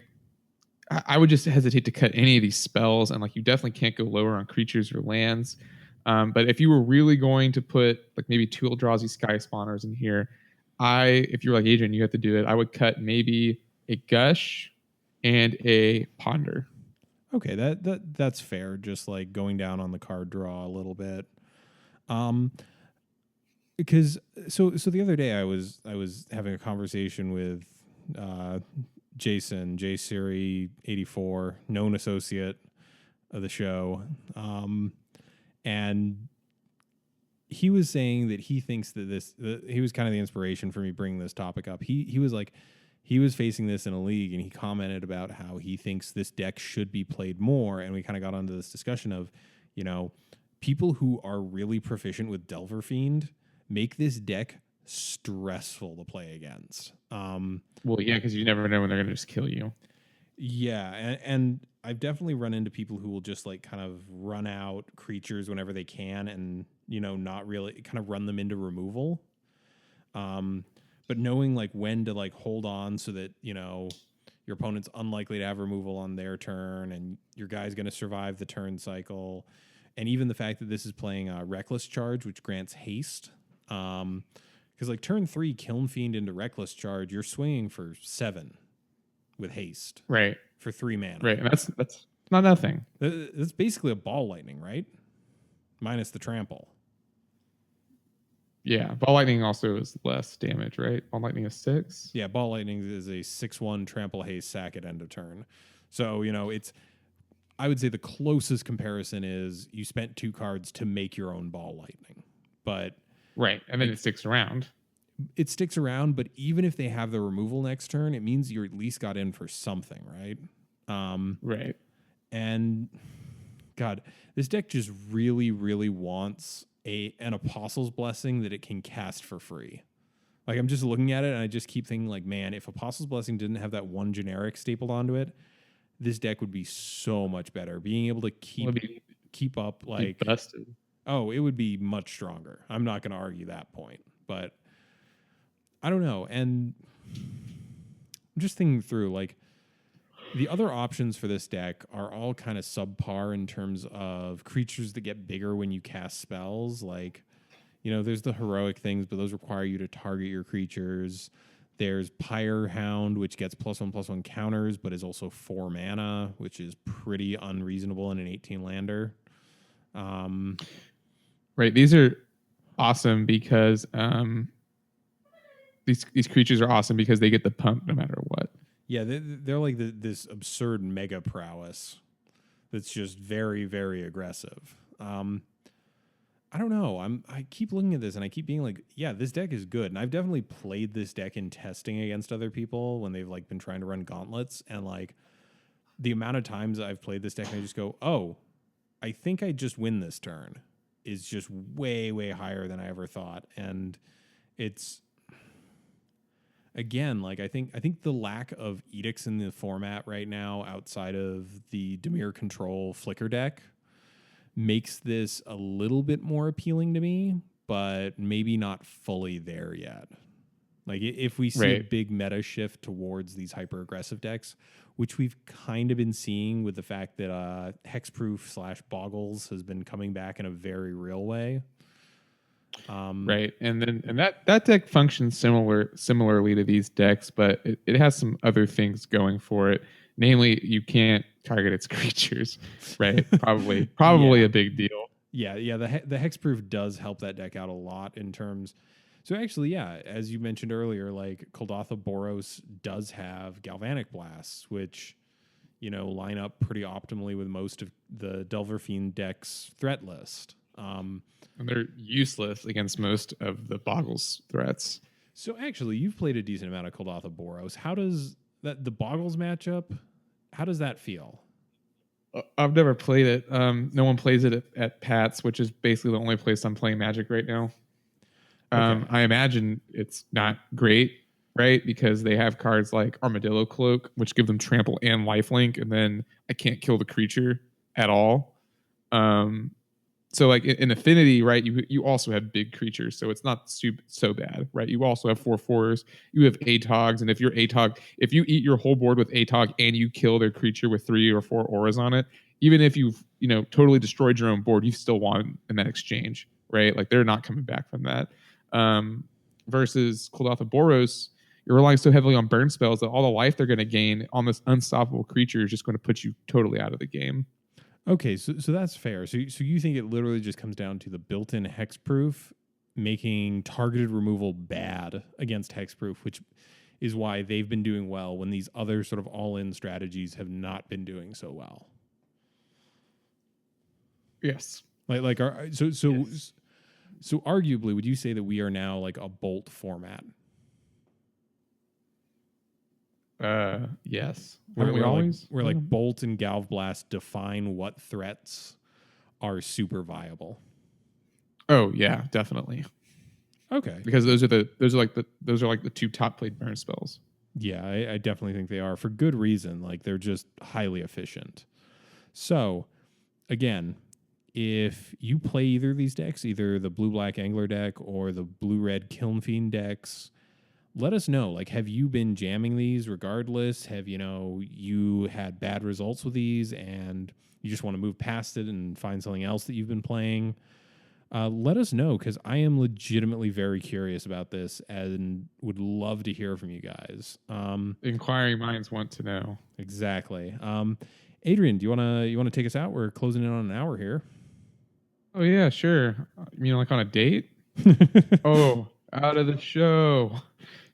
would just hesitate to cut any of these spells, and like you definitely can't go lower on creatures or lands. But if you were really going to put like maybe 2 Eldrazi Sky Spawners in here, if you're like Adrian, you have to do it. I would cut maybe a Gush and a Ponder. Okay, that's fair. Just like going down on the card draw a little bit. Because so the other day I was having a conversation with Jason J Siri 84, known associate of the show, and he was saying that he thinks that he was kind of the inspiration for me bringing this topic up. He was like, he was facing this in a league and he commented about how he thinks this deck should be played more. And we kind of got onto this discussion of, people who are really proficient with Delver Fiend make this deck stressful to play against. Well, yeah, because you never know when they're going to just kill you. Yeah, and I've definitely run into people who will just like kind of run out creatures whenever they can and, not really kind of run them into removal. But knowing like when to like hold on so that, your opponent's unlikely to have removal on their turn and your guy's going to survive the turn cycle. And even the fact that this is playing Reckless Charge, which grants haste. Because like turn 3 Kiln Fiend into Reckless Charge, you're swinging for 7 with haste. Right. For 3 mana. Right. And that's not nothing. It's basically a Ball Lightning, right? Minus the trample. Yeah, Ball Lightning also is less damage, right? Ball Lightning is 6. Yeah, Ball Lightning is a 6/1 trample haste sack at end of turn. So, it's, I would say the closest comparison is you spent 2 cards to make your own Ball Lightning. But right, and then it sticks around. It sticks around, but even if they have the removal next turn, it means you at least got in for something, right? Right. And God, this deck just really, really wants an Apostle's Blessing that it can cast for free. Like I'm just looking at it and I just keep thinking like, man, if Apostle's Blessing didn't have that one generic stapled onto it, this deck would be so much better. Being able to keep up like busted. Oh, it would be much stronger. I'm not going to argue that point, but I don't know. And I'm just thinking through like the other options for this deck are all kind of subpar in terms of creatures that get bigger when you cast spells. Like, there's the heroic things, but those require you to target your creatures. There's Pyre Hound, which gets +1/+1 counters, but is also 4 mana, which is pretty unreasonable in an 18 lander. Right. These are awesome because these creatures are awesome because they get the pump no matter what. Yeah, they're like this absurd mega prowess that's just very, very aggressive. I don't know. I keep looking at this and I keep being like, yeah, this deck is good. And I've definitely played this deck in testing against other people when they've like been trying to run gauntlets. And like the amount of times I've played this deck and I just go, oh, I think I just win this turn is just way, way higher than I ever thought. And it's, again, like I think the lack of edicts in the format right now outside of the Dimir Control Flicker deck makes this a little bit more appealing to me, but maybe not fully there yet. Like if we see a big meta shift towards these hyper aggressive decks, which we've kind of been seeing with the fact that Hexproof / Boggles has been coming back in a very real way. Right, and that deck functions similarly to these decks, but it has some other things going for it. Namely, you can't target its creatures. Right, probably yeah. A big deal. Yeah. The Hexproof does help that deck out a lot in terms. So actually, yeah, as you mentioned earlier, like Kuldotha Boros does have Galvanic Blasts, which line up pretty optimally with most of the Delver Fiend deck's threat list. And they're useless against most of the Boggles threats. So actually, you've played a decent amount of Kuldotha Boros. How does the Boggles matchup, how does that feel? I've never played it. No one plays it at Pat's, which is basically the only place I'm playing Magic right now. Okay. I imagine it's not great, right? Because they have cards like Armadillo Cloak, which give them trample and lifelink, and then I can't kill the creature at all. So like in Affinity, right, you also have big creatures, so it's not so bad, right? You also have 4/4s, you have ATOGs, and if you're ATOG, if you eat your whole board with ATOG and you kill their creature with 3 or 4 auras on it, even if you've totally destroyed your own board, you still won in that exchange, right? Like they're not coming back from that. Versus Kuldotha Boros, you're relying so heavily on burn spells that all the life they're going to gain on this unstoppable creature is just going to put you totally out of the game. Okay, so that's fair. So you think it literally just comes down to the built-in hexproof making targeted removal bad against hexproof, which is why they've been doing well when these other sort of all-in strategies have not been doing so well. Yes. So arguably, would you say that we are now like a bolt format? Yes. We're like Bolt and Galv Blast define what threats are super viable. Oh yeah, definitely. Okay. Because those are like the 2 top played burn spells. Yeah, I definitely think they are for good reason. Like they're just highly efficient. So again, if you play either of these decks, either the blue-black Angler deck or the blue-red Kiln Fiend decks, let us know. Like, have you been jamming these regardless? Have you had bad results with these and you just want to move past it and find something else that you've been playing? Let us know, because I am legitimately very curious about this and would love to hear from you guys. Inquiring minds want to know. Exactly. Adrian, do you wanna take us out? We're closing in on an hour here. Oh yeah, sure. You mean like on a date? Oh, out of the show.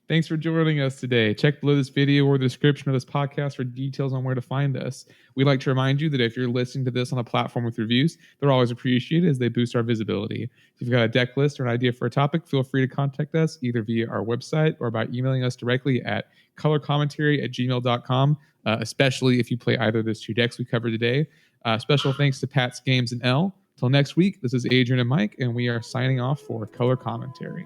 Thanks for joining us today. Check below this video or the description of this podcast for details on where to find us. We'd like to remind you that if you're listening to this on a platform with reviews, they're always appreciated as they boost our visibility. If you've got a deck list or an idea for a topic, feel free to contact us either via our website or by emailing us directly at colorcommentary@gmail.com, especially if you play either of those 2 decks we covered today. Special thanks to Pat's Games and L. Till next week, this is Adrian and Mike, and we are signing off for Color Commentary.